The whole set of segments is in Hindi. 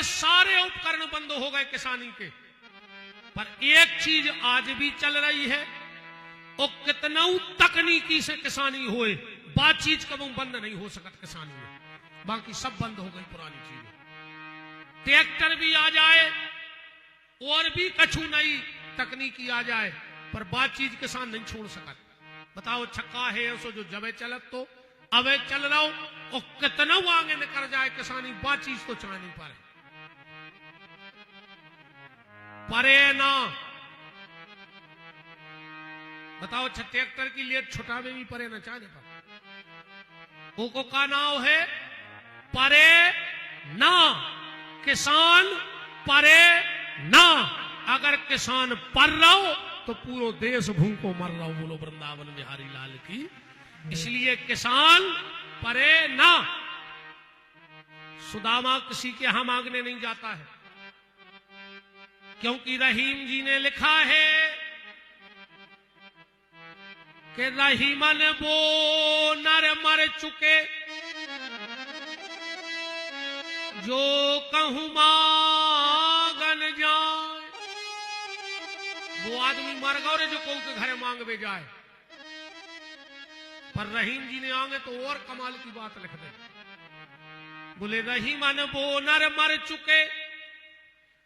सारे उपकरण बंद हो गए किसानी के, पर एक चीज आज भी चल रही है, और कितना तकनीकी से किसानी होए, बात चीज कभी बंद नहीं हो सकत किसानी में, बाकी सब बंद हो गई पुरानी चीजें। ट्रैक्टर भी आ जाए और भी कछु नई तकनीकी आ जाए, पर बात चीज किसान नहीं छोड़ सकत। बताओ छक्का है उसो जो जबे चलत तो अबे चल रहा हो, और कितना आगे निकल जाए किसानी, बात चीज तो चाह नहीं पाए, परे ना। बताओ ट्रैक्टर की लेट छुटा में भी परे ना चाहने पर, वो को का नाव है परे ना, किसान परे ना। अगर किसान पर रहो तो पूरा देश भूखो मर रहा हो। बोलो वृंदावन बिहारी लाल की। इसलिए किसान परे ना। सुदामा किसी के यहां मांगने नहीं जाता है, क्योंकि रहीम जी ने लिखा है कि रहीमन वो नर मर चुके जो कहूं मांगन जाए। वो आदमी मर गए जो कोई के घर मांगवे जाए, पर रहीम जी ने आगे तो और कमाल की बात लिख दे। बोले रहीमन वो नर मर चुके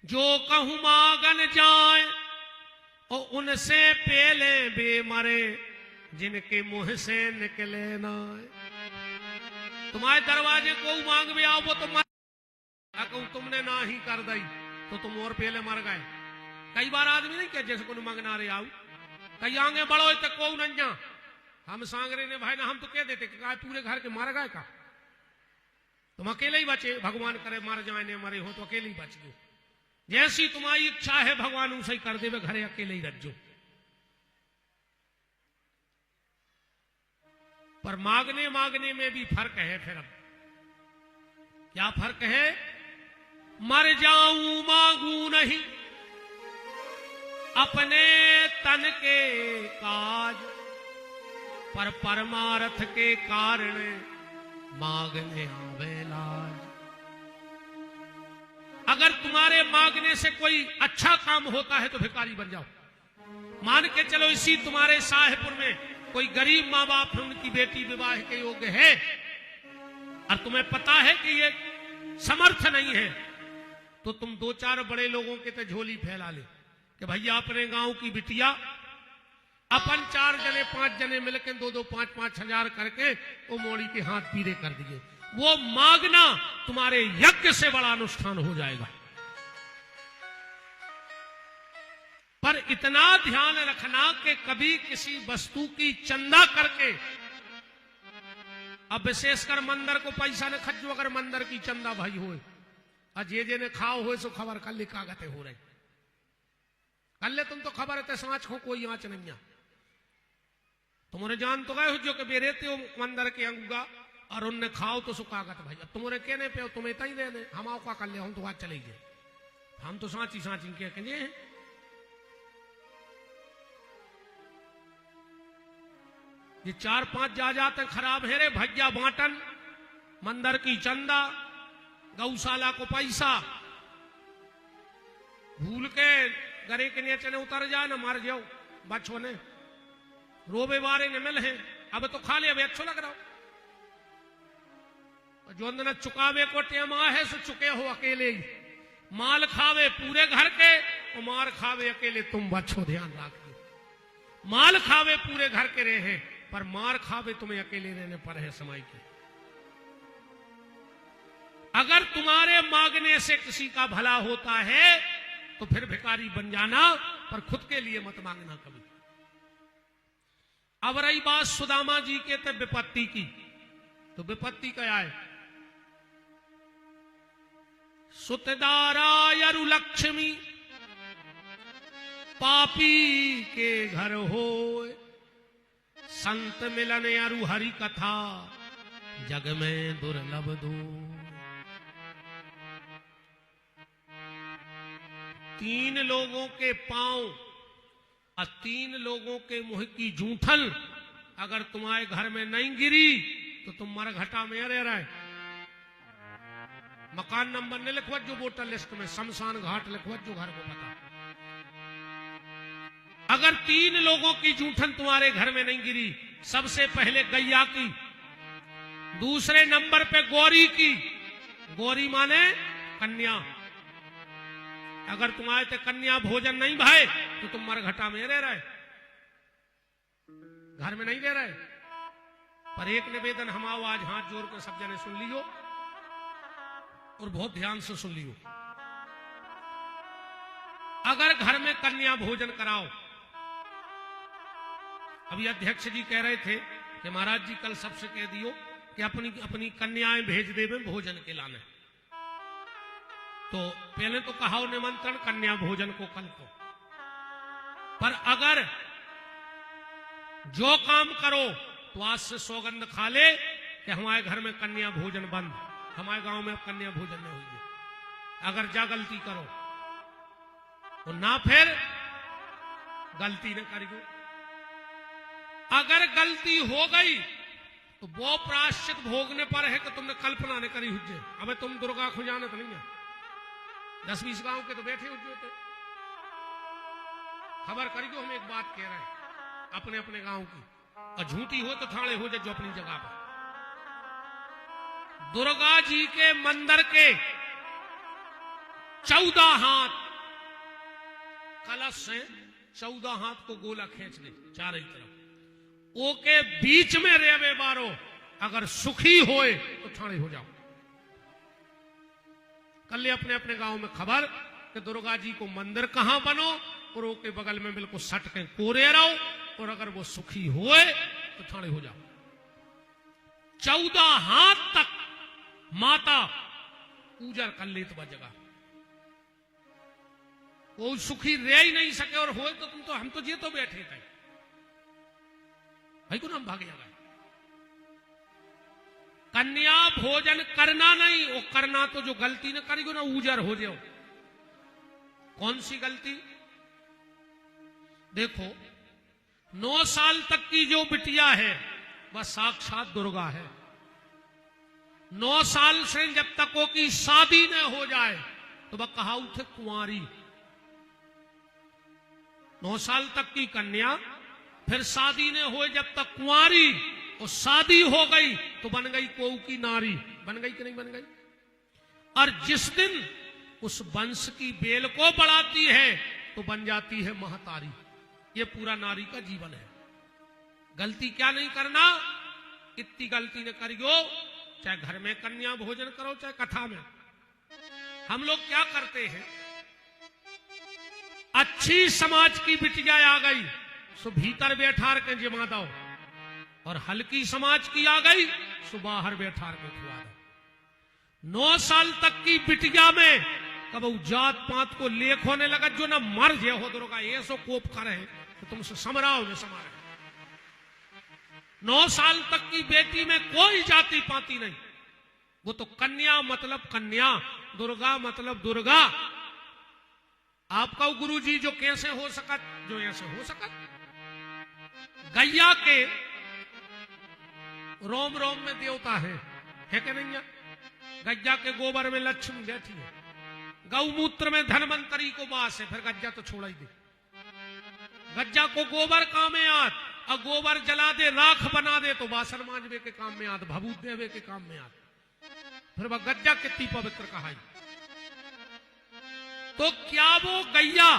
जो कहूं मांगन जाए, और उनसे पहले बे मरे जिनके मुंह से निकले ना। तुम्हारे दरवाजे को मांग भी आओ वो तो मर, कहूं तुमने ना ही कर दी तो तुम और पहले मर गए। कई बार आदमी नहीं कह जैसे को मांगना रहे आओ, कई आगे बढ़ो तक को नंजा हम सांगरे ने भाई ना, हम तो कह देते कि पूरे घर के मार गए का, तुम अकेले ही बचे। भगवान करे मर जाए ने मरे हो तो अकेले ही बच गए। जैसी तुम्हारी इच्छा है भगवान उसे ही कर देवे, घरे अकेले ही रखो। पर मांगने मांगने में भी फर्क है। फिर अब क्या फर्क है? मर जाऊं मांगू नहीं अपने तन के काज, पर परमार्थ के कारण मांगने आवे लाज। अगर तुम्हारे मांगने से कोई अच्छा काम होता है तो भिखारी बन जाओ। मान के चलो इसी तुम्हारे साहेबपुर में कोई गरीब माँ बाप है, उनकी बेटी विवाह के योग्य है, और तुम्हें पता है कि ये समर्थ नहीं है, तो तुम दो चार बड़े लोगों के तो झोली फैला ले कि भैया अपने गांव की बिटिया अपन 4 जने 5 जने मिलकर 2-2 5-5 हजार करके वो मोड़ी के हाथ पीरे कर दिए। वो मांगना तुम्हारे यज्ञ से बड़ा अनुष्ठान हो जाएगा। पर इतना ध्यान रखना कि कभी किसी वस्तु की चंदा करके, अब विशेषकर मंदिर को पैसा न खर्चो, अगर मंदिर की चंदा भाई होए जे ने खाओ हो सो खबर कल कागते हो रहे, कल तुम तो खबर है सांच को कोई आंच नहीं। तुम्हारे जान तो गए हो जो कि बेरेते हो मंदिर के अंगूगा और उनने खाओ तो सुखागत भाई। अब तुम्हारे कहने पे तुम्हें तई देने हम आओ का कर ले, हम तो आज चले गए, हम तो सांची सांची के कहे हैं। ये 4-5 जाते खराब है रे भैया बांटन, मंदिर की चंदा, गौशाला को पैसा, भूल के गरे के नीचे उतर जाए ना मर जाओ बच्चों ने रोबे बारे ने मिल है। अब तो खा ले, अब अच्छो लग रहा हो। जो अंदर चुकावे को टेम है सो चुके हो अकेले ही। माल खावे पूरे घर के और मार खावे अकेले तुम बच्चों, ध्यान रखो। माल खावे पूरे घर के रहे, पर मार खावे तुम्हें अकेले रहने पर है समय की। अगर तुम्हारे मांगने से किसी का भला होता है तो फिर भिखारी बन जाना, पर खुद के लिए मत मांगना कभी। अब रही बात सुदामा जी के तो विपत्ति की, तो विपत्ति क्या है? सुतदारा यरु लक्ष्मी पापी के घर हो, संत मिलन अरु हरि कथा जग में दुर्लभ दो। 3 लोगों के पांव और 3 लोगों के मुंह की जूठन अगर तुम्हारे घर में नहीं गिरी तो तुम मरघटा में रह रहे। मकान नंबर ने लिखवत जो वोटर लिस्ट में, शमशान घाट लिखवत जो घर को पता। अगर 3 लोगों की जूठन तुम्हारे घर में नहीं गिरी, सबसे पहले गैया की, दूसरे नंबर पे गौरी की, गौरी माने कन्या। अगर तुम्हारे ते कन्या भोजन नहीं भाई तो तुम मरघटा में रह रहे, घर में नहीं रह रहे। पर एक निवेदन हम आओ आज हाथ जोड़ कर सब जने सुन लियो और बहुत ध्यान से सुन लियो। अगर घर में कन्या भोजन कराओ, अभी अध्यक्ष जी कह रहे थे कि महाराज जी कल सबसे कह दियो कि अपनी अपनी कन्याएं भेज देवे भोजन के लाने। तो पहले तो कहा निमंत्रण कन्या भोजन को कल को, पर अगर जो काम करो तो आज से सौगंध खा ले कि हमारे घर में कन्या भोजन बंद, हमारे गांव में अब कन्या भोजन नहीं हुई। अगर जा गलती करो तो ना फिर गलती न करियो। अगर गलती हो गई तो वो प्रायश्चित भोगने पर है कि तुमने कल्पना न करी हुज्जे। अबे तुम दुर्गा खुजाने तो नहीं है, 10-20 गांव के तो बैठे हुए थे। खबर करियो, हम एक बात कह रहे हैं अपने अपने गांव की, और झूठी हो तो ठाणे हो जाए जो अपनी जगह पर। दुर्गा जी के मंदिर के 14 हाथ कलश से 14 हाथ को गोला खींच दे चारों तरफ, ओके बीच में रेवे बारो, अगर सुखी होए तो ठाणे हो जाओ। कल अपने अपने गांव में खबर कि दुर्गा जी को मंदिर कहां बनो और ओके बगल में बिल्कुल सट के कोरे रहो, और अगर वो सुखी होए तो ठाणे हो जाओ। 14 हाथ तक माता पूजर कर ले तो जगह वो सुखी रह ही नहीं सके, और होए तो तुम तो हम तो ये तो बैठे थे भाई को नाम भागे गए। कन्या भोजन करना नहीं, वो करना तो जो गलती न करेगी ना ऊजर हो जाओ। कौन सी गलती? देखो 9 साल तक की जो बिटिया है वह साक्षात दुर्गा है। 9 साल से जब तक वो की शादी न हो जाए तो वह कहा उठे कुंवारी। 9 साल तक की कन्या, फिर शादी ने हो जब तक कुंवारी, और शादी हो गई तो बन गई कोऊ की नारी। बन गई कि नहीं बन गई? और जिस दिन उस वंश की बेल को बढ़ाती है तो बन जाती है महतारी। ये पूरा नारी का जीवन है। गलती क्या नहीं करना, इतनी गलती न करियो, चाहे घर में कन्या भोजन करो चाहे कथा में। हम लोग क्या करते हैं, अच्छी समाज की बिटिया आ गई सो भीतर बैठार के जिमा दो, और हल्की समाज की आ गई सो बाहर बैठार के खुआ दो। 9 साल तक की बिटिया में कब जात पात को लेख होने लगा, जो ना मर जे हो दुर्गा ये सो कोप करे तो तुमसे समराओ न समारे। 9 साल तक की बेटी में कोई जाति पाती नहीं, वो तो कन्या मतलब कन्या, दुर्गा मतलब दुर्गा। आपका गुरु जी जो कैसे हो सकत, जो ऐसे हो सकत। गैया के रोम रोम में देवता है कि नहीं है? गैया के गोबर में लक्ष्मी बैठी है, गौमूत्र में धनवंतरी को वास है, फिर गज्जा तो छोड़ा ही दे। गज्जा को गोबर काम में आत, और गोबर जला दे राख बना दे तो बासन मांजवे के काम में आत, भभूत देवे के काम में आत। फिर वह गज्जा कितनी पवित्र कहाई। तो क्या वो गैया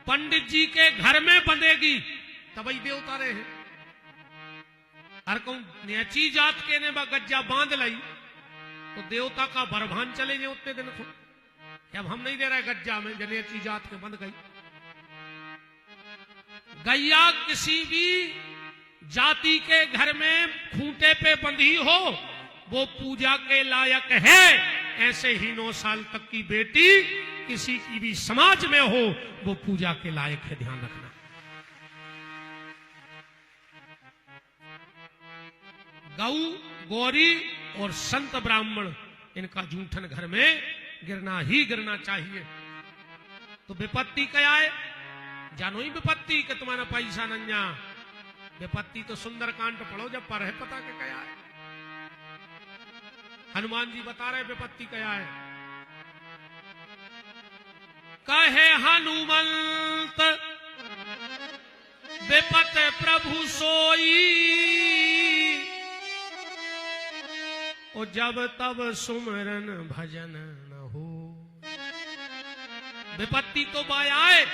पंडित जी के घर में बंधेगी तभी देवता रहे हैं? हर कहूं नेची जात के ने गज्जा बांध लाई तो देवता का बरभान चले गए उतने दिन को। अब हम नहीं दे रहे गज्जा में जनेची जात के बंध गई। गैया किसी भी जाति के घर में खूंटे पे बंधी हो वो पूजा के लायक है। ऐसे ही 9 साल तक की बेटी किसी की भी समाज में हो वो पूजा के लायक है, ध्यान रखना। गौ, गौरी और संत ब्राह्मण इनका जूठन घर में गिरना ही गिरना चाहिए। तो विपत्ति क्या है? जानो ही विपत्ति कि तुम्हारा पैसा नंजा। विपत्ति तो सुंदरकांड पढ़ो जब पर है पता के क्या है। हनुमान जी बता रहे विपत्ति क्या है। कहे हनुमंत विपत प्रभु सोई, और जब तब सुमरन भजन न हो। विपत्ति तो आए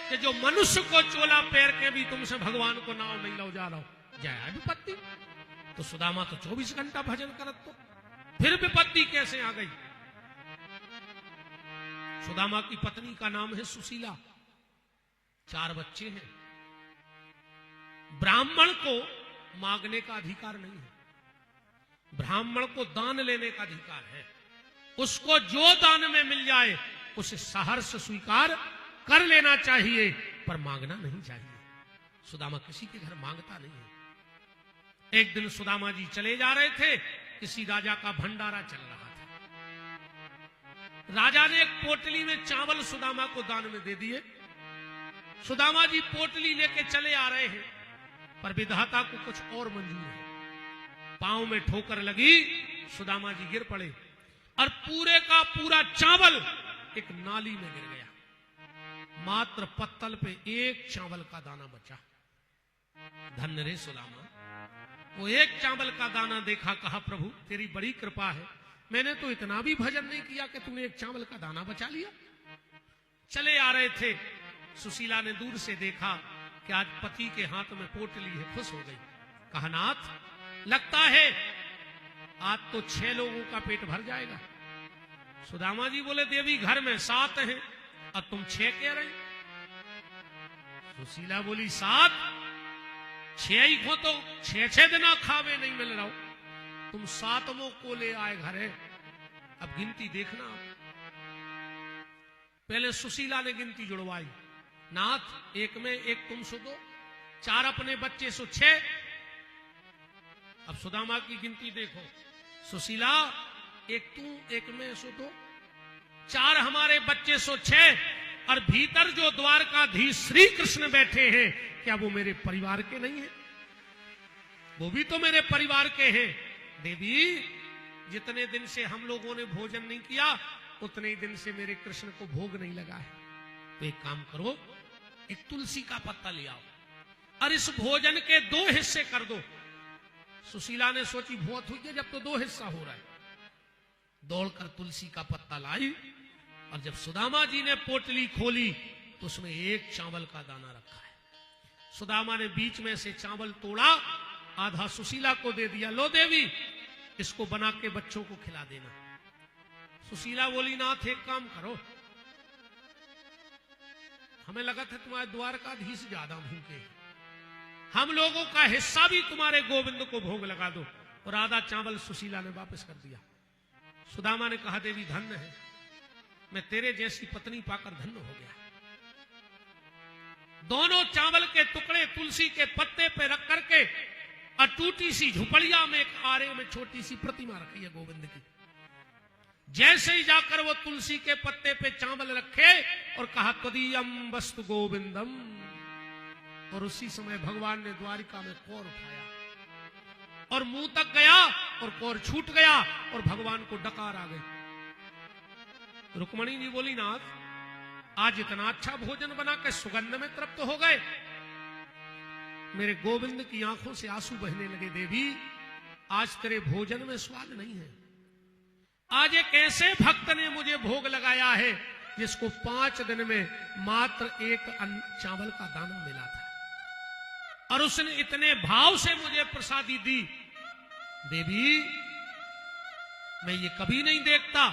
कि जो मनुष्य को चोला पैर के भी तुमसे भगवान को नाम नहीं लो जा रहा हो, जाए विपत्ति। तो सुदामा तो 24 घंटा भजन करत, तो फिर विपत्ति कैसे आ गई। सुदामा की पत्नी का नाम है सुशीला, 4 बच्चे हैं। ब्राह्मण को मांगने का अधिकार नहीं है, ब्राह्मण को दान लेने का अधिकार है। उसको जो दान में मिल जाए उसे सहर्ष स्वीकार कर लेना चाहिए, पर मांगना नहीं चाहिए। सुदामा किसी के घर मांगता नहीं है। एक दिन सुदामा जी चले जा रहे थे, किसी राजा का भंडारा चल रहा था। राजा ने एक पोटली में चावल सुदामा को दान में दे दिए। सुदामा जी पोटली लेके चले आ रहे हैं, पर विधाता को कुछ और मंजूर है। पांव में ठोकर लगी, सुदामा जी गिर पड़े और पूरे का पूरा चावल एक नाली में गिर गया। मात्र पत्तल पे एक चावल का दाना बचा। धन्य रे सुदामा, वो एक चावल का दाना देखा, कहा प्रभु तेरी बड़ी कृपा है, मैंने तो इतना भी भजन नहीं किया कि तूने एक चावल का दाना बचा लिया। चले आ रहे थे, सुशीला ने दूर से देखा कि आज पति के हाथ में पोटली है, खुश हो गई। कहा नाथ, लगता है आज तो 6 लोगों का पेट भर जाएगा। सुदामा जी बोले देवी घर में 7 हैं और तुम 6 कह रहे। सुशीला बोली 7, 6 ही को तो 6 दिन खावे नहीं मिल रहा हो, तुम 7वां को ले आए घरे। अब गिनती देखना। पहले सुशीला ने गिनती जुड़वाई, नाथ 1 में 1 तुम सो 2, 4 अपने बच्चे सो 6। अब सुदामा की गिनती देखो, सुशीला 1 तू 1 में सो 2, 4 हमारे बच्चे सो 6, और भीतर जो द्वारकाधीश श्री कृष्ण बैठे हैं, क्या वो मेरे परिवार के नहीं है? वो भी तो मेरे परिवार के हैं। देवी जितने दिन से हम लोगों ने भोजन नहीं किया, उतने ही दिन से मेरे कृष्ण को भोग नहीं लगा है। तो एक काम करो, एक तुलसी का पत्ता ले आओ और इस भोजन के 2 हिस्से कर दो। सुशीला ने सोची बहुत हुई है, जब तो 2 हिस्सा हो रहा है। दौड़कर तुलसी का पत्ता लाई, और जब सुदामा जी ने पोटली खोली तो उसमें 1 चावल का दाना रखा है। सुदामा ने बीच में से चावल तोड़ा, आधा सुशीला को दे दिया, लो देवी इसको बना के बच्चों को खिला देना। सुशीला बोली नाथ एक काम करो, हमें लगा था तुम्हारे द्वारकाधीश ज्यादा भूखे, हम लोगों का हिस्सा भी तुम्हारे गोविंद को भोग लगा दो। और आधा चावल सुशीला ने वापस कर दिया। सुदामा ने कहा देवी धन्य है, मैं तेरे जैसी पत्नी पाकर धन्य हो गया। दोनों चावल के टुकड़े तुलसी के पत्ते पे रख करके और टूटी सी झुपड़िया में एक आरे में छोटी सी प्रतिमा रखी है गोविंद की। जैसे ही जाकर वो तुलसी के पत्ते पे चावल रखे और कहा तदीयम वस्तु गोविंदम, और उसी समय भगवान ने द्वारिका में कौर उठाया और मुंह तक गया और कौर छूट गया और भगवान को डकार आ गई। रुक्मणी जी बोली नाथ आज इतना अच्छा भोजन बना के सुगंध में तृप्त हो गए, मेरे गोविंद की आंखों से आंसू बहने लगे। देवी आज तेरे भोजन में स्वाद नहीं है, आज एक ऐसे भक्त ने मुझे भोग लगाया है जिसको 5 दिन में मात्र 1 चावल का दाना मिला था, और उसने इतने भाव से मुझे प्रसादी दी। देवी मैं ये कभी नहीं देखता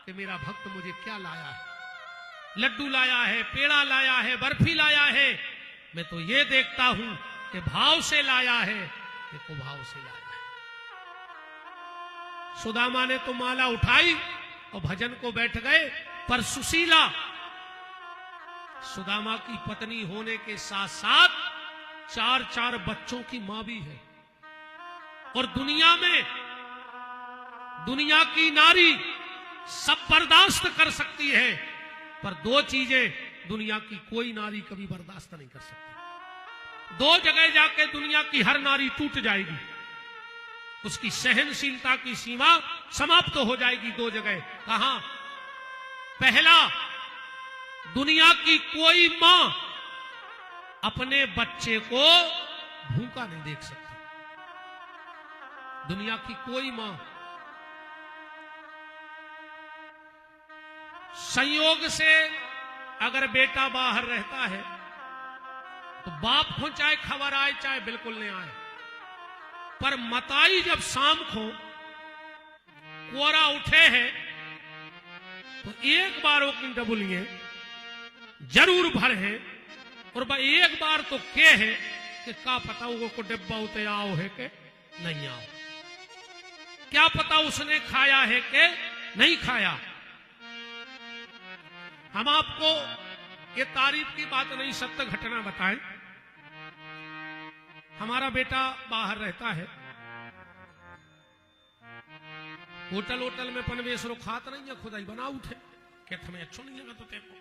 कि मेरा भक्त मुझे क्या लाया है, लड्डू लाया है, पेड़ा लाया है, बर्फी लाया है, मैं तो ये देखता हूं कि भाव से लाया है, देखो भाव से लाया है। सुदामा ने तो माला उठाई और भजन को बैठ गए, पर सुशीला सुदामा की पत्नी होने के साथ साथ 4 बच्चों की मां भी है। और दुनिया में दुनिया की नारी सब बर्दाश्त कर सकती है, पर 2 चीजें दुनिया की कोई नारी कभी बर्दाश्त नहीं कर सकती। 2 जगह जाके दुनिया की हर नारी टूट जाएगी। उसकी सहनशीलता की सीमा समाप्त हो जाएगी दो जगह। कहां? पहला, दुनिया की कोई मां अपने बच्चे को भूखा नहीं देख सकती। दुनिया की कोई मां। संयोग से अगर बेटा बाहर रहता है तो बाप को चाहे खबर आए चाहे बिल्कुल नहीं आए, पर मताई जब शाम को कोरा उठे है तो एक बार वो डबुलिए जरूर भर है, और एक बार तो के है कि का पता वो को डिब्बा उते आओ है के नहीं आओ, क्या पता उसने खाया है कि नहीं खाया। हम आपको ये तारीफ की बात नहीं, सत्य घटना बताएं। हमारा बेटा बाहर रहता है, होटल होटल में पनवेश रो खात नहीं है, खुदा ही बना उठे कहते हमें अच्छा नहीं लगा तो तेको।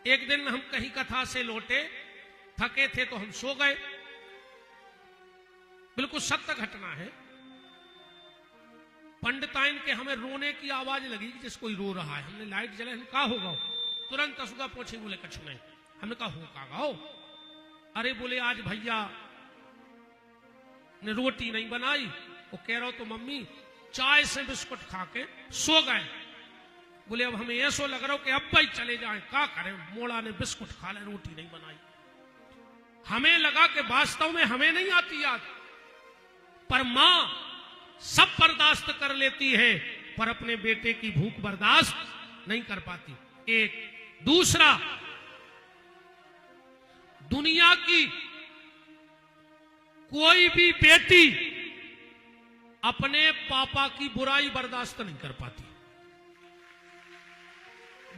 एक दिन हम कहीं कथा से लौटे, थके थे तो हम सो गए। बिल्कुल सत्य घटना है। पंडिताइन के हमें रोने की आवाज लगी कि जैसे कोई रो रहा है। हमने लाइट जलाए, हमने कहा होगा, तुरंत असुगा पहुंचे, बोले कछ नहीं। हमने कहा हो का गाओ? अरे बोले आज भैया ने रोटी नहीं बनाई। वो कह रहा हो तो मम्मी चाय से बिस्कुट खा के सो गए। बोले अब हमें ऐसा लग रहा हो कि अब भाई चले जाए, क्या करें, मोड़ा ने बिस्कुट खा ले, रोटी नहीं बनाई। हमें लगा कि वास्तव में हमें नहीं आती याद, पर मां सब बर्दाश्त कर लेती है, पर अपने बेटे की भूख बर्दाश्त नहीं कर पाती। एक दूसरा, दुनिया की कोई भी बेटी अपने पापा की बुराई बर्दाश्त नहीं कर पाती।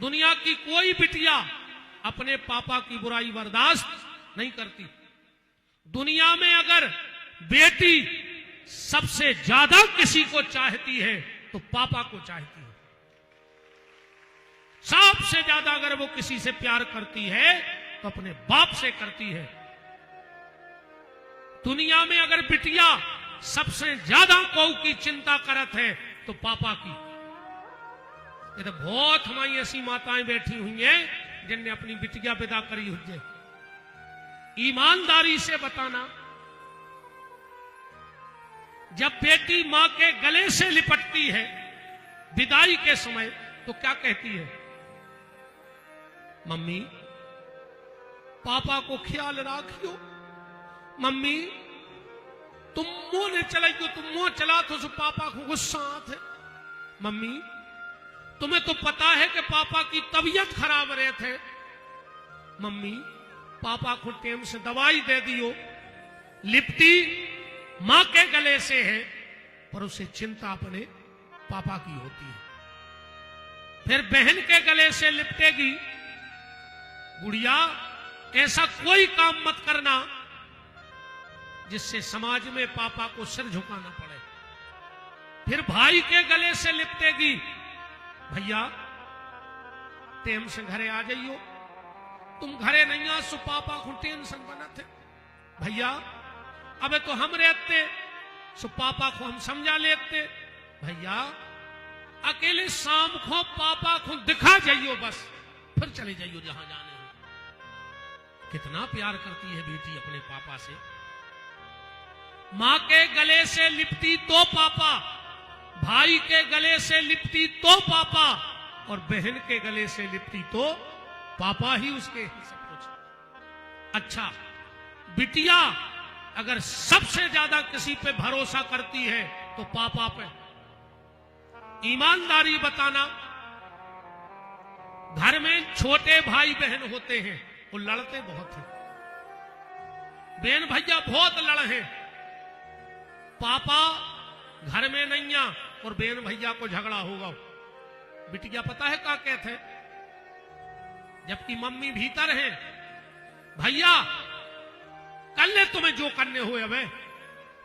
दुनिया की कोई बिटिया अपने पापा की बुराई बर्दाश्त नहीं करती। दुनिया में अगर बेटी सबसे ज्यादा किसी को चाहती है तो पापा को चाहती है। सबसे ज्यादा अगर वो किसी से प्यार करती है तो अपने बाप से करती है। दुनिया में अगर बिटिया सबसे ज्यादा कौ की चिंता करत है तो पापा की। ये तो बहुत हमारी ऐसी माताएं बैठी हुई हैं जिनने अपनी बिटिया विदा करी हुई है। ईमानदारी से बताना, जब बेटी मां के गले से लिपटती है विदाई के समय तो क्या कहती है? मम्मी पापा को ख्याल रखियो, मम्मी तुम मुंह ने चलाइयो, तुम मुंह चला तो पापा को गुस्सा आत है। मम्मी तुम्हें तो पता है कि पापा की तबीयत खराब रहते है। मम्मी पापा को टाइम से दवाई दे दियो। लिपटी मां के गले से है, पर उसे चिंता अपने पापा की होती है। फिर बहन के गले से लिपटेगी, गुड़िया ऐसा कोई काम मत करना जिससे समाज में पापा को सिर झुकाना पड़े। फिर भाई के गले से लिपटेगी, भैया टाइम से घरे आ जाइयो, तुम घरे नहीं आ सो पापा को टेंशन बना थे। भैया अबे तो हम रहते सो पापा को हम समझा लेते। भैया अकेले शाम को पापा को दिखा जाइयो, बस फिर चले जाइयो जहां जाने हो। कितना प्यार करती है बेटी अपने पापा से। मां के गले से लिपटी तो पापा, भाई के गले से लिपटी तो पापा, और बहन के गले से लिपटी तो पापा ही उसके ही सब कुछ। अच्छा, बिटिया अगर सबसे ज्यादा किसी पे भरोसा करती है तो पापा पे। ईमानदारी बताना, घर में छोटे भाई बहन होते हैं, वो लड़ते बहुत हैं। बहन भैया बहुत लड़े हैं। पापा घर में नहीं आ और बहन भैया को झगड़ा होगा, बिटिया पता है क्या कहते हैं? जबकि मम्मी भीतर है, भैया कर ले तुम्हें जो करने हो, अब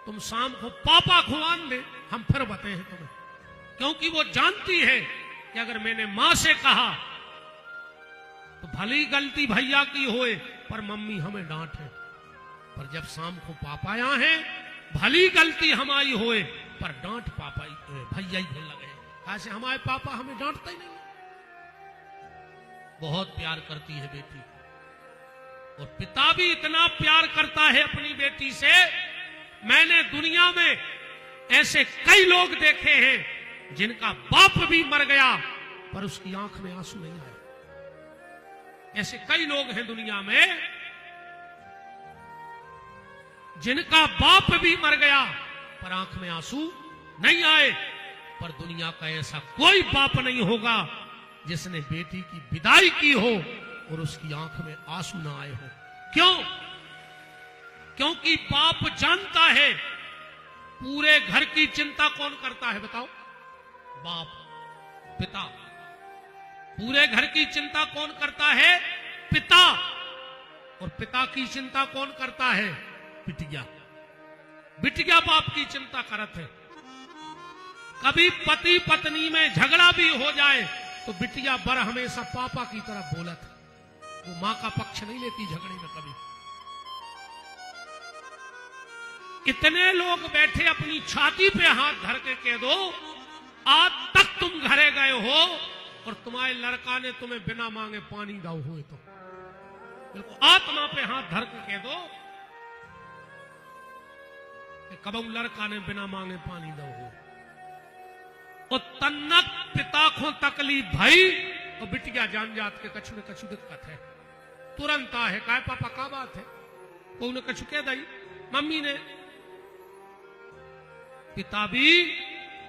तुम शाम को पापा को आन दे, हम फिर बताए हैं तुम्हें। क्योंकि वो जानती है कि अगर मैंने मां से कहा तो भली गलती भैया की होए पर मम्मी हमें डांटे, पर जब शाम को पापा यहां हैं भली गलती हमारी होए पर डांट पापा भैया ही भूल लगे। ऐसे हमारे पापा हमें डांटते ही नहीं। बहुत प्यार करती है बेटी, और पिता भी इतना प्यार करता है अपनी बेटी से। मैंने दुनिया में ऐसे कई लोग देखे हैं जिनका बाप भी मर गया पर उसकी आंख में आंसू नहीं आए। ऐसे कई लोग हैं दुनिया में जिनका बाप भी मर गया पर आंख में आंसू नहीं आए। पर दुनिया का ऐसा कोई बाप नहीं होगा जिसने बेटी की विदाई की हो और उसकी आंख में आंसू ना आए हो। क्यों? क्योंकि बाप जानता है पूरे घर की चिंता कौन करता है, बताओ? बाप, पिता। पूरे घर की चिंता कौन करता है? पिता। और पिता की चिंता कौन करता है? बिटिया। बिटिया बाप की चिंता करत है। कभी पति पत्नी में झगड़ा भी हो जाए तो बिटिया बर हमेशा पापा की तरफ बोलत है, वो मां का पक्ष नहीं लेती झगड़े में कभी। इतने लोग बैठे अपनी छाती पे हाथ धर के कह दो, आज तक तुम घरे गए हो और तुम्हारे लड़का ने तुम्हें बिना मांगे पानी दाऊ हुए तो बिल्कुल आत्मा पे हाथ धर के कह दो कि कब लड़का ने बिना मांगे पानी दाऊ हुए। और तन्नक पिता को तकलीफ भाई और बिटिया जान जात के कछु न कछु दिक्कत है, तुरंत है काय पापा का बात है, को ने कछु कह दई मम्मी ने। पिता भी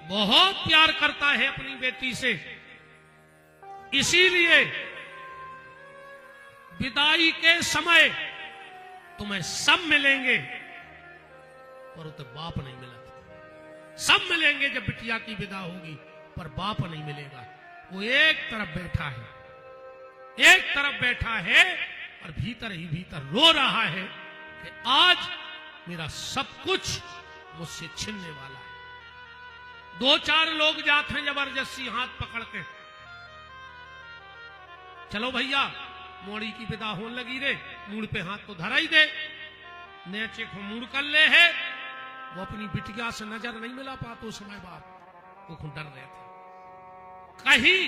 बहुत प्यार करता है अपनी बेटी से, इसीलिए विदाई के समय तुम्हें सब मिलेंगे पर उसे बाप नहीं मिला। सब मिलेंगे जब बिटिया की विदा होगी पर बाप नहीं मिलेगा। वो एक तरफ बैठा है, एक तरफ बैठा है और भीतर ही भीतर रो रहा है कि आज मेरा सब कुछ मुझसे छिनने वाला है। दो चार लोग जाते हैं जबरदस्ती हाथ पकड़ के, चलो भैया मोड़ी की विदा होने लगी रे, मूड पे हाथ तो धरा ही दे, नेचे को मूड कर ले है। वो अपनी बिटिया से नजर नहीं मिला पाते उस समय बाप वो डर रहे थे कहीं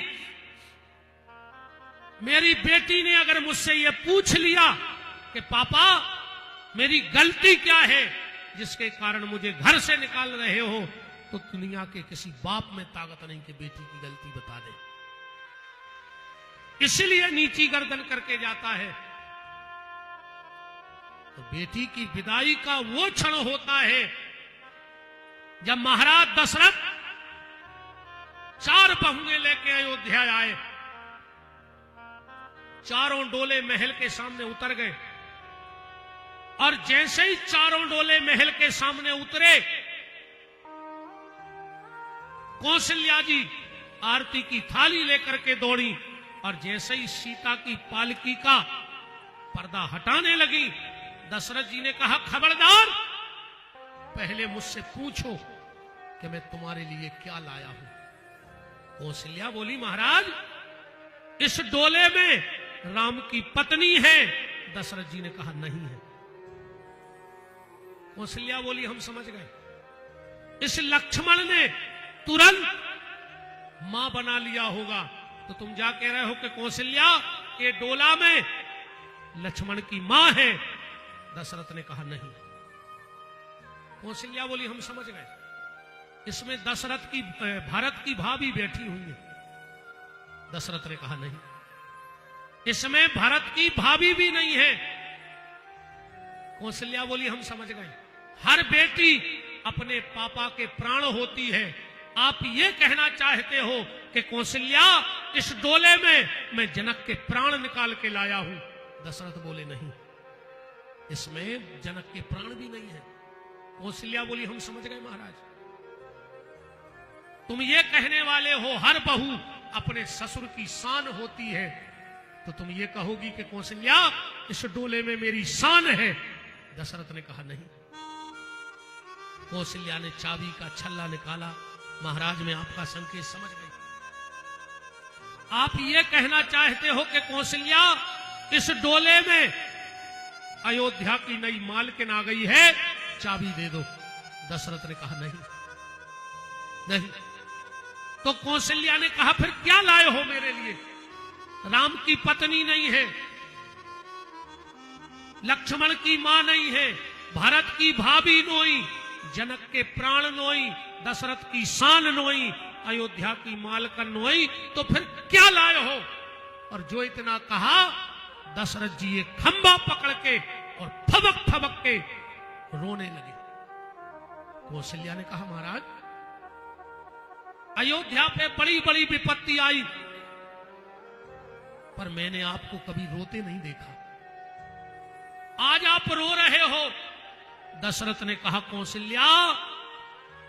मेरी बेटी ने अगर मुझसे ये पूछ लिया कि पापा मेरी गलती क्या है जिसके कारण मुझे घर से निकाल रहे हो, तो दुनिया के किसी बाप में ताकत नहीं कि बेटी की गलती बता दे। इसलिए नीची गर्दन करके जाता है। तो बेटी की विदाई का वो क्षण होता है जब महाराज दशरथ 4 बहुएं लेके अयोध्या आए, चारों डोले महल के सामने उतर गए और जैसे ही चारों डोले महल के सामने उतरे, कौशल्या जी आरती की थाली लेकर के दौड़ी और जैसे ही सीता की पालकी का पर्दा हटाने लगी, दशरथ जी ने कहा खबरदार, पहले मुझसे पूछो कि मैं तुम्हारे लिए क्या लाया हूं। कौशल्या बोली महाराज इस डोले में राम की पत्नी है। दशरथ जी ने कहा नहीं है। कौशल्या बोली हम समझ गए, इस लक्ष्मण ने तुरंत मां बना लिया होगा, तो तुम जा कह रहे हो कि कौशल्या ये डोला में लक्ष्मण की मां है। दशरथ ने कहा नहीं। कौशल्या बोली हम समझ गए, इसमें दशरथ की भारत की भाभी बैठी हुई है। दशरथ ने कहा नहीं, इसमें भारत की भाभी भी नहीं है। कौशल्या बोली हम समझ गए, हर बेटी अपने पापा के प्राण होती है। आप ये कहना चाहते हो कि कौशल्या इस डोले में मैं जनक के प्राण निकाल के लाया हूं। दशरथ बोले नहीं, इसमें जनक के प्राण भी नहीं है। कौशल्या बोली हम समझ गए महाराज, तुम ये कहने वाले हो हर बहू अपने ससुर की शान होती है, तो तुम ये कहोगी कि कौशल्या इस डोले में मेरी शान है। दशरथ ने कहा नहीं। कौशल्या ने चाबी का छल्ला निकाला, महाराज मैं आपका संकेत समझ गई। आप ये कहना चाहते हो कि कौशल्या इस डोले में अयोध्या की नई मालकिन आ गई है, चाबी दे दो। दशरथ ने कहा नहीं नहीं। तो कौशल्या ने कहा फिर क्या लाए हो मेरे लिए? राम की पत्नी नहीं है, लक्ष्मण की मां नहीं है, भरत की भाभी नोई, जनक के प्राण नोई, दशरथ की शान नोई, अयोध्या की मालकन नोई, तो फिर क्या लाए हो? और जो इतना कहा, दशरथ जी एक खंबा पकड़ के और फबक फबक के रोने लगे। कौशल्या ने कहा महाराज, अयोध्या पे बड़ी बड़ी विपत्ति आई, पर मैंने आपको कभी रोते नहीं देखा, आज आप रो रहे हो। दशरथ ने कहा कौशल्या,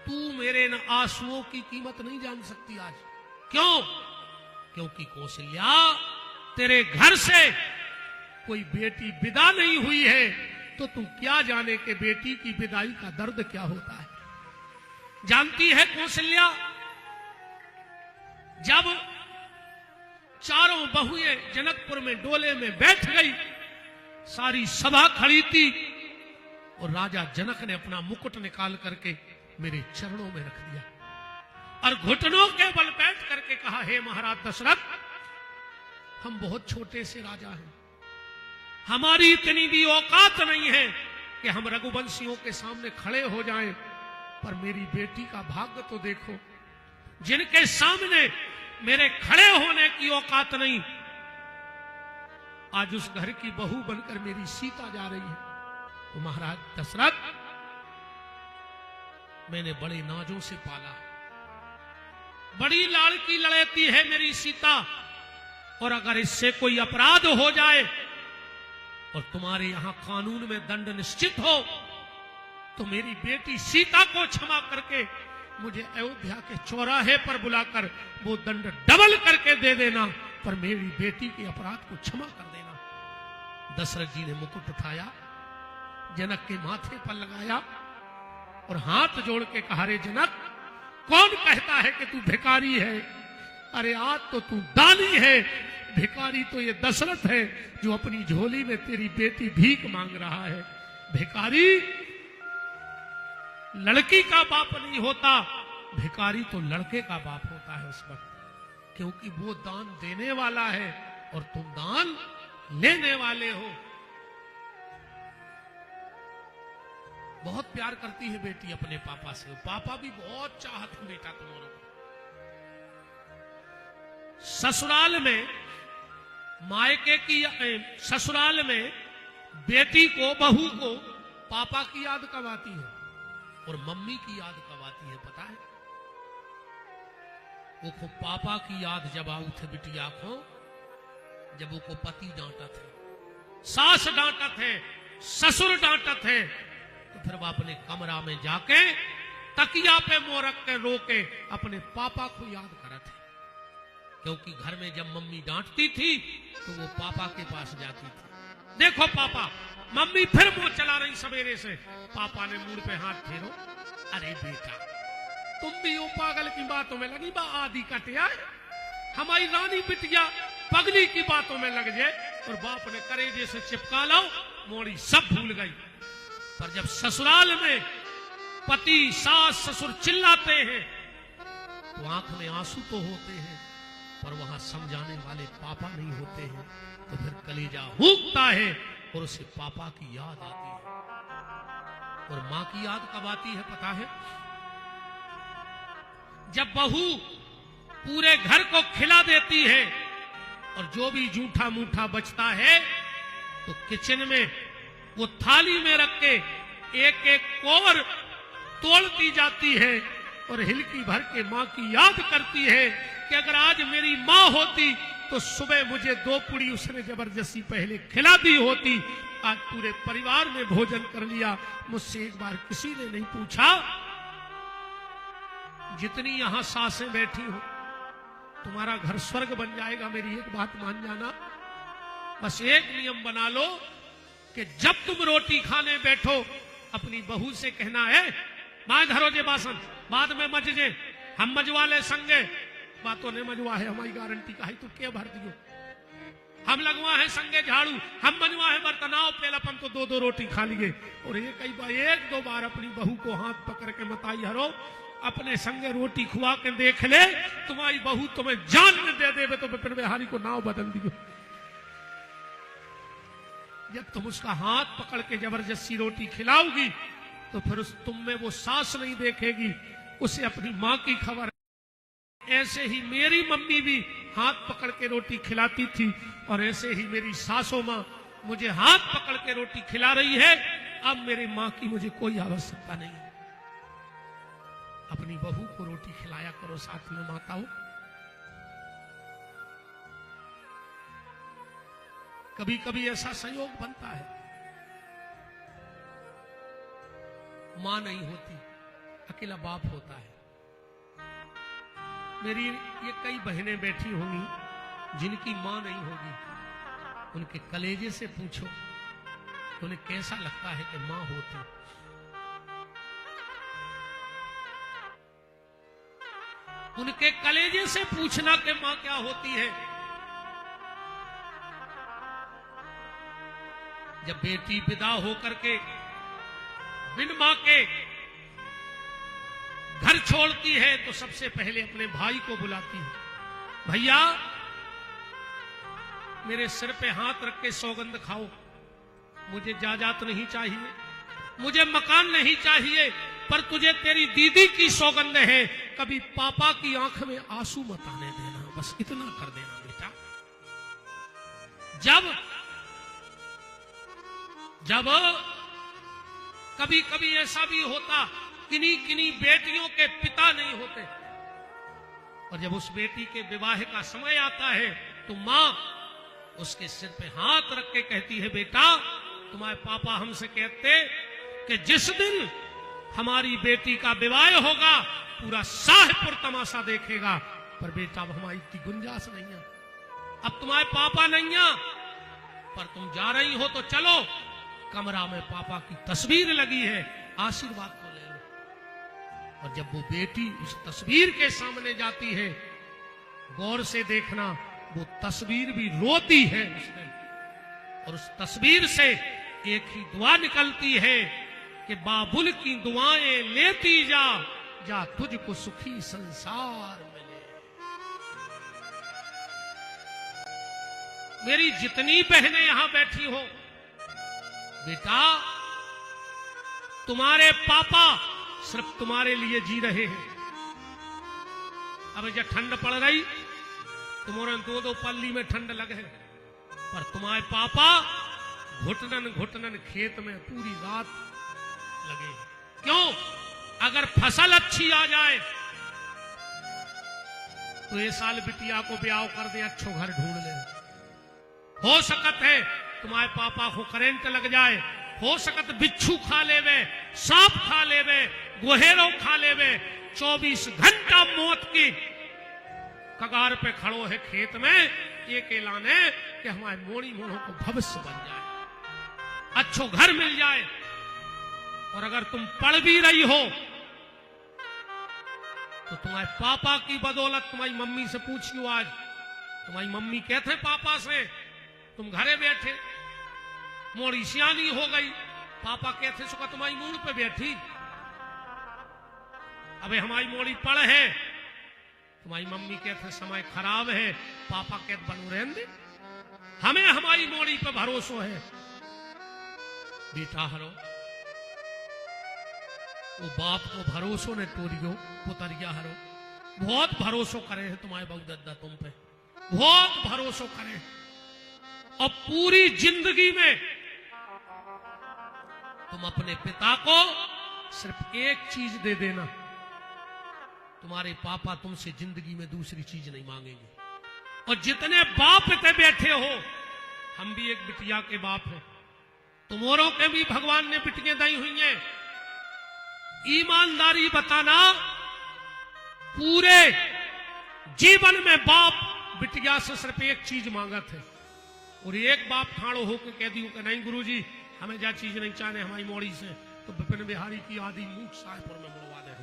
तू मेरे न आंसुओं की कीमत नहीं जान सकती आज। क्यों? क्योंकि कौशल्या, तेरे घर से कोई बेटी विदा नहीं हुई है, तो तू क्या जाने कि बेटी की विदाई का दर्द क्या होता है। जानती है कौशल्या, जब चारों बहुएं जनकपुर में डोले में बैठ गई, सारी सभा खड़ी थी, और राजा जनक ने अपना मुकुट निकाल करके मेरे चरणों में रख दिया और घुटनों के बल बैठ करके कहा, हे महाराज दशरथ, हम बहुत छोटे से राजा हैं, हमारी इतनी भी औकात नहीं है कि हम रघुवंशियों के सामने खड़े हो जाएं, पर मेरी बेटी का भाग्य तो देखो, जिनके सामने मेरे खड़े होने की औकात नहीं, आज उस घर की बहू बनकर मेरी सीता जा रही है। तो महाराज दशरथ, मैंने बड़े नाजों से पाला, बड़ी लाड़की लड़ेती है मेरी सीता, और अगर इससे कोई अपराध हो जाए और तुम्हारे यहां कानून में दंड निश्चित हो, तो मेरी बेटी सीता को क्षमा करके मुझे अयोध्या के चौराहे पर बुलाकर वो दंड डबल करके दे देना, पर मेरी बेटी के अपराध को क्षमा कर देना। दशरथ जी ने मुकुट उठाया, जनक के माथे पर लगाया और हाथ जोड़ के कहा, रे जनक, कौन कहता है कि तू भिखारी है? अरे आज तो तू दानी है, भिखारी तो ये दशरथ है जो अपनी झोली में तेरी बेटी भीख मांग रहा है। भिखारी लड़की का बाप नहीं होता, भिखारी तो लड़के का बाप होता है उस वक्त, क्योंकि वो दान देने वाला है और तुम दान लेने वाले हो। बहुत प्यार करती है बेटी अपने पापा से, पापा भी बहुत चाहते हैं बेटा तुम्हारे को। ससुराल में मायके की, ससुराल में बेटी को, बहू को पापा की याद कब आती है और मम्मी की याद कब आती है पता है? वो को पापा की याद जब आऊ थे बिटिया को, जब वो को पति डांटा थे, सास डांटा थे, ससुर डांटा थे, तो फिर वो अपने कमरा में जाके तकिया पे मुंह रख के रो के अपने पापा को याद करा थे। क्योंकि घर में जब मम्मी डांटती थी तो वो पापा के पास जाती थी। देखो पापा, मम्मी फिर मुंह चला रही सवेरे से। पापा ने मुंह पे हाथ फेरो, अरे बेटा तुम भी वो पागल की बातों में लगी, बा आदि कटिया हमारी रानी बिटिया पगली की बातों में लग जाए, और बाप ने करेजे से चिपका लो, मोड़ी सब भूल गई। पर जब ससुराल में पति सास ससुर चिल्लाते हैं तो आंख में आंसू तो होते हैं, पर वहां समझाने वाले पापा नहीं होते हैं, तो फिर कलेजा हुकता है और उसे पापा की याद आती है। और मां की याद कब आती है पता है? जब बहू पूरे घर को खिला देती है और जो भी जूठा मूठा बचता है तो किचन में वो थाली में रख के एक एक कोवर तोड़ती जाती है और हिलकी भर के मां की याद करती है कि अगर आज मेरी मां होती तो सुबह मुझे 2 पुड़ी उसने जबरदस्ती पहले खिला दी होती, आज पूरे परिवार ने भोजन कर लिया, मुझसे एक बार किसी ने नहीं पूछा। जितनी यहां सासें बैठी हो, तुम्हारा घर स्वर्ग बन जाएगा। मेरी एक बात मान जाना, बस एक नियम बना लो कि जब तुम रोटी खाने बैठो अपनी बहू से कहना है, मां धरो जे बासन, बाद में मजजे, हम मजवा ले संगे, बातों ने मजवा है हमारी गारंटी का है, तू क्या भर दियो। हम लगवा है संगे झाड़ू, हम बनवा है बर्तनाव पेल, अपन तो 2-2 रोटी खा लिए। और एक दो बार अपनी बहू को हाथ पकड़ के मताई हरो, अपने संगे रोटी खुआ के देख ले, तुम्हारी बहू तुम्हें जान में दे देवे तो विपिन बिहारी को नाव बदल दियो। जब तुम उसका हाथ पकड़ के जबरदस्ती रोटी खिलाओगी तो फिर तुम में वो सास नहीं देखेगी, उसे अपनी माँ की खबर। ऐसे ही मेरी मम्मी भी हाथ पकड़ के रोटी खिलाती थी, और ऐसे ही मेरी सासू माँ मुझे हाथ पकड़ के रोटी खिला रही है। अब मेरी माँ की मुझे कोई आवश्यकता नहीं। अपनी बहू को रोटी खिलाया करो साथ में माताओं। कभी कभी ऐसा संयोग बनता है, मां नहीं होती, अकेला बाप होता है। मेरी ये कई बहनें बैठी होंगी जिनकी मां नहीं होगी, उनके कलेजे से पूछो तो उन्हें कैसा लगता है कि मां होती। उनके कलेजे से पूछना कि मां क्या होती है। जब बेटी विदा होकर के बिन मां के घर छोड़ती है तो सबसे पहले अपने भाई को बुलाती है, भैया मेरे सिर पे हाथ रख के सौगंध खाओ, मुझे जायदाद नहीं चाहिए, मुझे मकान नहीं चाहिए, पर तुझे तेरी दीदी की सौगंध है, कभी पापा की आंख में आंसू मत आने देना, बस इतना कर देना बेटा। जब कभी कभी ऐसा भी होता, किन्हीं बेटियों के पिता नहीं होते, और जब उस बेटी के विवाह का समय आता है तो मां उसके सिर पे हाथ रख के कहती है, बेटा तुम्हारे पापा हमसे कहते कि जिस दिन हमारी बेटी का विवाह होगा पूरा शाहपुर तमाशा देखेगा, पर बेटा अब हमारी इतनी गुंजाइश नहीं है, अब तुम्हारे पापा नहीं है, पर तुम जा रही हो तो चलो, कमरा में पापा की तस्वीर लगी है, आशीर्वाद को ले लो। और जब वो बेटी उस तस्वीर के सामने जाती है, गौर से देखना, वो तस्वीर भी रोती है उसने, और उस तस्वीर से एक ही दुआ निकलती है कि बाबुल की दुआएं लेती जा, जा तुझको सुखी संसार मिले। मेरी जितनी बहनें यहां बैठी हो, बेटा तुम्हारे पापा सिर्फ तुम्हारे लिए जी रहे हैं। अब जब ठंड पड़ रही, तुम्हारे 2-2 पल्ली में ठंड लगे, पर तुम्हारे पापा घुटनन घुटनन खेत में पूरी रात लगे। क्यों? अगर फसल अच्छी आ जाए तो ये साल बिटिया को ब्याह कर दे, अच्छो घर ढूंढ ले। हो सकत है तुम्हारे पापा को करंट लग जाए, हो सकत बिच्छू खा लेवे, सांप खा लेवे, गोहेरो खा लेवे, 24 घंटा मौत की कगार पे खड़ो है खेत में, एक ऐलाने कि हमारे मोड़ी मोड़ों को भविष्य बन जाए, अच्छो घर मिल जाए। और अगर तुम पढ़ भी रही हो तो तुम्हारे पापा की बदौलत, तुम्हारी मम्मी से पूछ लो आज, तुम्हारी मम्मी कहते हैं पापा से, तुम घरे बैठे, मोड़ी सियानी हो गई, पापा कहते सुखा तुम्हारी मूड पे बैठी, अबे हमारी मोड़ी पढ़ है, तुम्हारी मम्मी कहते समय खराब है, पापा कहते बनू रहने दे, हमें हमारी मोड़ी पे भरोसा है। बेटा हरो, वो बाप को भरोसो ने टोरियो पुतरिया हरो, बहुत भरोसा करे हैं तुम्हारे बाबू दादा तुम पे, बहुत भरोसा करे, और पूरी जिंदगी में तुम अपने पिता को सिर्फ एक चीज दे देना, तुम्हारे पापा तुमसे जिंदगी में दूसरी चीज नहीं मांगेंगे। और जितने बाप पे बैठे हो, हम भी एक बिटिया के बाप हैं, तुम्हारों के भी भगवान ने बिटियां दी हुई हैं। ईमानदारी बताना, पूरे जीवन में बाप बिटिया से सिर्फ एक चीज मांगा थे, और एक बाप खाड़ो होकर कह दियो कि नहीं गुरुजी हमें जा चीज नहीं चाहने हमारी मोड़ी से, तो विपिन बिहारी की आदि मूठ शाहपुर में मुड़वा दे।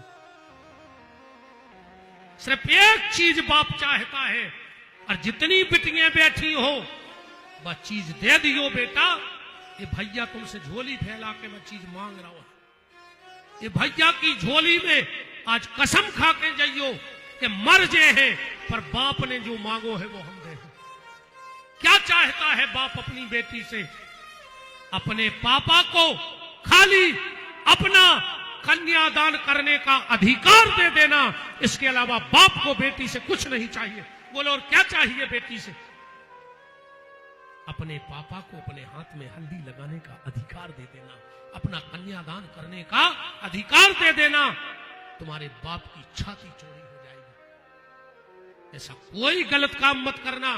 सिर्फ एक चीज बाप चाहता है, और जितनी बिटियां बैठी हो वह चीज दे दियो बेटा, ये भैया तुमसे झोली फैला के मैं चीज मांग रहा हूं, ये भैया की झोली में आज कसम खा के जाइयो कि मर जे हैं, पर बाप ने जो मांगो है वो हम दे। क्या चाहता है बाप अपनी बेटी से? अपने पापा को खाली अपना कन्यादान करने का अधिकार दे देना, इसके अलावा बाप को बेटी से कुछ नहीं चाहिए। बोलो और क्या चाहिए बेटी से? अपने पापा को अपने हाथ में हल्दी लगाने का अधिकार दे देना, अपना कन्यादान करने का अधिकार दे देना। तुम्हारे बाप की छाती चौड़ी हो जाएगी। ऐसा कोई गलत काम मत करना।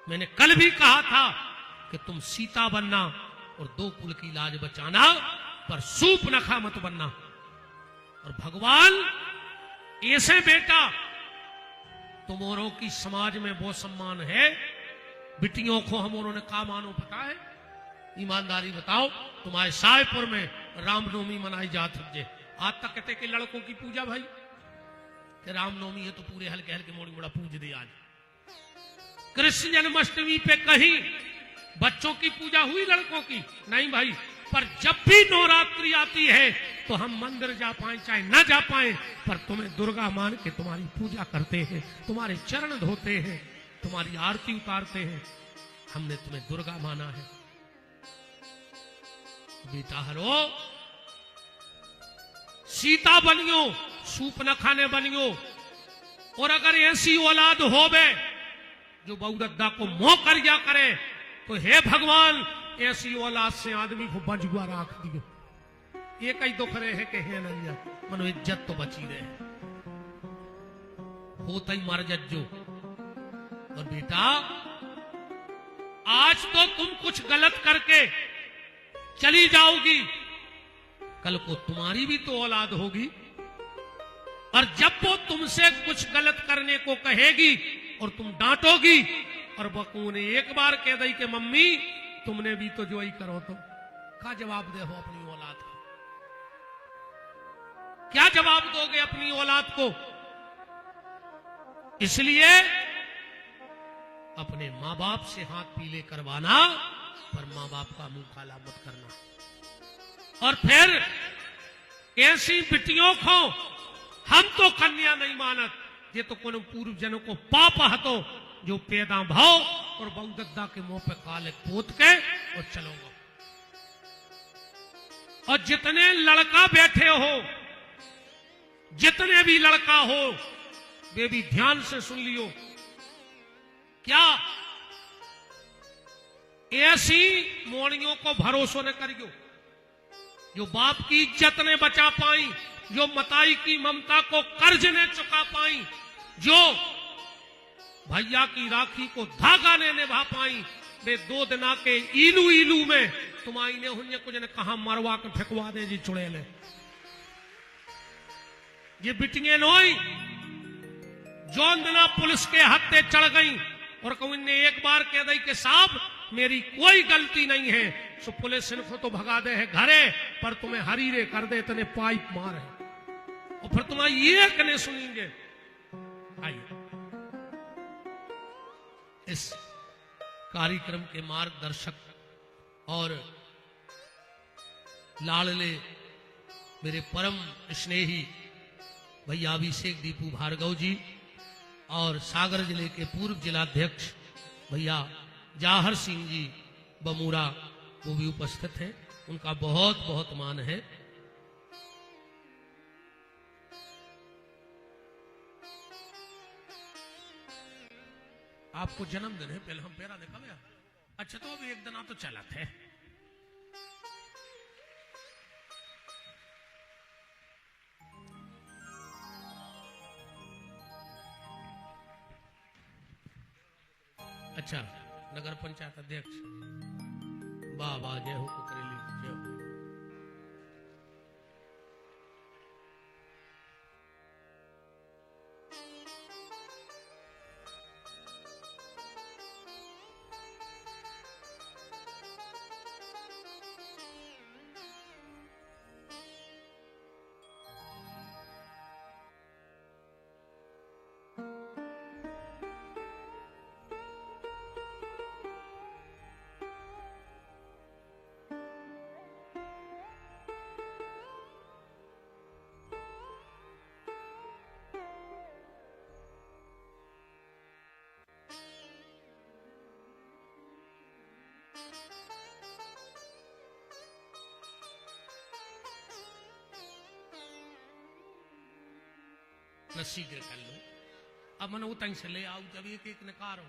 मैंने कल भी कहा था कि तुम सीता बनना और 2 कुल की लाज बचाना, पर सूप नखा मत बनना। और भगवान ऐसे बेटा तुम्हारों की समाज में वो सम्मान है, बिटियों को हमोरों ने का मानो पता है? ईमानदारी बताओ, तुम्हारे सायपुर में रामनवमी मनाई जाती है। आज तक कहते कि लड़कों की पूजा भाई, कि रामनवमी है तो पूरे हल्के हल्के मोड़ी मोड़ा पूज दे। आज कृष्ण जन्माष्टमी पे कहीं बच्चों की पूजा हुई लड़कों की? नहीं भाई। पर जब भी नवरात्रि आती है तो हम मंदिर जा पाए चाहे ना जा पाए, पर तुम्हें दुर्गा मान के तुम्हारी पूजा करते हैं, तुम्हारे चरण धोते हैं, तुम्हारी आरती उतारते हैं। हमने तुम्हें दुर्गा माना है। बेटा हरो, सीता बनियो, सूप न खाने बनियो। और अगर ऐसी औलाद होवे जो बहुरद्दा को मोह कर जा करे, तो हे भगवान ऐसी औलाद से आदमी को बंजुआ राख दियो। ये कई दुख रहे है कि है नहीं, मनो इज्जत तो बची रहे, होता ही मर जज्जो। और बेटा आज तो तुम कुछ गलत करके चली जाओगी, कल को तुम्हारी भी तो औलाद होगी, और जब वो तुमसे कुछ गलत करने को कहेगी और तुम डांटोगी, और बकू ने एक बार कह दी कि मम्मी तुमने भी तो जो ही करो, तो क्या जवाब दे हो अपनी औलाद को? क्या जवाब दोगे अपनी औलाद को? इसलिए अपने मां बाप से हाथ पीले करवाना, पर मां बाप का मुंह काला मत करना। और फिर ऐसी बिटियों को हम तो कन्या नहीं मानत, ये तो कोनो पूर्व जनों को पाप हतो, जो पैदा भाव और बहुदद्दा के मुंह पे काले पोत के और चलोगे। और जितने लड़का बैठे हो, जितने भी लड़का हो, वे भी ध्यान से सुन लियो। क्या ऐसी मोड़ियों को भरोसा न करियो जो बाप की इज्जत ने बचा पाई, जो मताई की ममता को कर्ज ने चुका पाई, जो भैया की राखी को धागा ने निभा पाई। वे 2 दिना के इलू इलू में तुम आईने हुन्ने कुछ ने कहा मरवा के फेंकवा दे जी चुड़ैले। ये बिटियां नोई जौन दिना पुलिस के हत्थे चढ़ गई और कहूं ने एक बार कह दी कि साहब मेरी कोई गलती नहीं है, सो पुलिस इनको तो भगा दे है घरे, पर तुम्हें हरीरे कर दे, इतने पाइप मार है, और फिर तुम्हारी ये कहने सुनेंगे। आइए इस कार्यक्रम के मार्गदर्शक और लाडले मेरे परम स्नेही भैया अभिषेक दीपू भार्गव जी और सागर जिले के पूर्व जिलाध्यक्ष भैया जाहर सिंह जी बमूरा, वो भी उपस्थित हैं। उनका बहुत बहुत मान है। आपको जन्मदिन है, पहले हम पेरा देखा गया। अच्छा तो अभी एक दिन तो चला थे। अच्छा नगर पंचायत अध्यक्ष वाह वाह, जय हो कुकरेली, जय हो। न सीधे कर लो। अब मन उतंग से ले आओ, जब एक एक नकार हो